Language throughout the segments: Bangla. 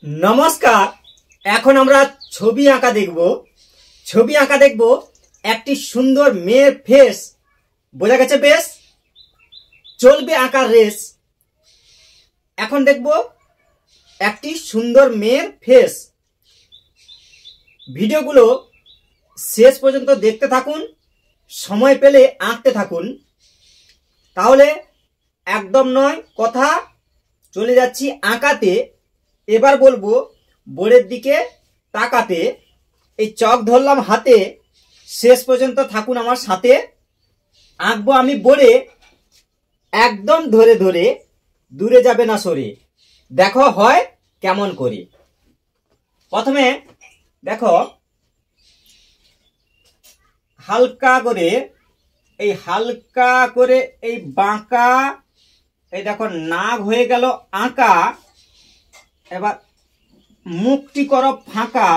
नमस्कार। এখন আমরা ছবি আঁকা দেখব। ছবি আঁকা দেখব একটি সুন্দর মেয়ের ফেস। বোঝা গেছে বেশ? চলবে আঁকার রেস। এখন দেখব একটি সুন্দর মেয়ের ফেস। ভিডিওগুলো শেষ পর্যন্ত দেখতে থাকুন, সময় পেলে আঁকতে থাকুন, তাহলে একদম নয় কথা। চলে যাচ্ছি আঁকাতে। এবার বলবো বোর্ডের দিকে তাকাতে। এই চক ধরলাম হাতে, শেষ পর্যন্ত থাকুন আমার সাথে। আঁকবো আমি বোর্ডে একদম ধরে ধরে, দূরে যাবে না সরে। দেখো হয় কেমন করে। প্রথমে দেখো হালকা করে, এই হালকা করে এই বাঁকা, এই দেখো নাক হয়ে গেল আঁকা। এবার মুখটি করো ফাঁকা,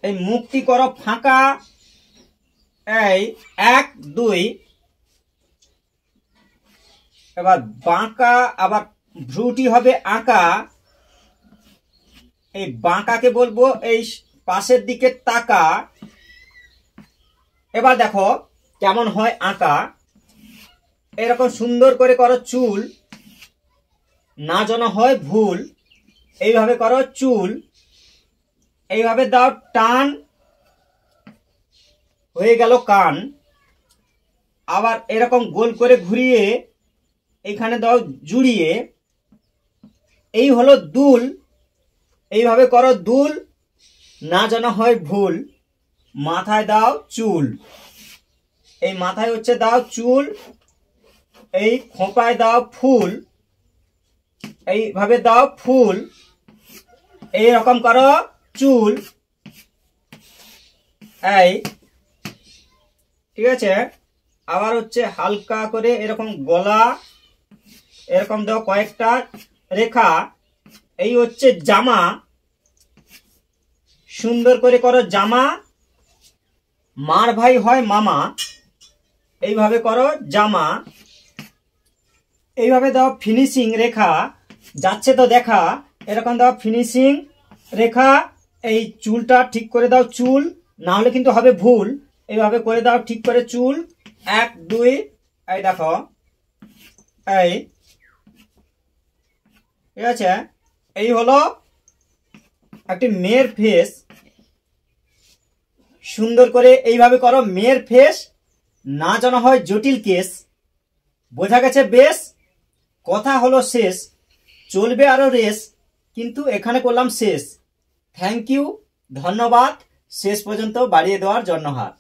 এই মুখটি করো ফাঁকা। এই 1 2। এবার বাঁকা, আবার ভ্রুটি হবে আঁকা। এই বাঁকাকে বলবো এই পাশের দিকে তাকা। এবার দেখো কেমন হয় আঁকা। এরকম সুন্দর করে করো চুল, না যেন হয় ভুল। এইভাবে করো চুল, এইভাবে দাও টান, হয়ে গেল কান। আবার এরকম গোল করে ঘুরিয়ে এইখানে দাও জুড়িয়ে। এই হলো দুল। এইভাবে করো দুল, না যেন হয় ভুল। মাথায় দাও চুল, এই মাথায় হচ্ছে দাও চুল। এই খোঁপায় দাও ফুল, এইভাবে দাও ফুল। এই রকম করো চুল। এই ঠিক আছে। আবার হচ্ছে হালকা করে এরকম গলা, এরকম দাও কয়েকটা রেখা। এই হচ্ছে জামা, সুন্দর করে করো জামা। মার ভাই হয় মামা, এইভাবে করো জামা। এইভাবে দাও ফিনিশিং রেখা, যাচ্ছে তো দেখা। এরকম দাও ফিনিশিং রেখা। এই চুলটা ঠিক করে দাও চুল, না হলে কিন্তু হবে ভুল। এইভাবে করে দাও ঠিক করে চুল। 1 2। এই দেখো, এই ঠিক আছে। এই হলো একটি মেয়ের ফেস। সুন্দর করে এইভাবে করো মেয়ের ফেস, না যেন হয় জটিল কেস। বোঝা গেছে বেশ? কথা হলো শেষ, চলবে আরো রেস, কিন্তু এখানে করলাম শেষ। থ্যাংক ইউ, ধন্যবাদ শেষ পর্যন্ত বাড়িয়ে দেওয়ার জন্য হাত।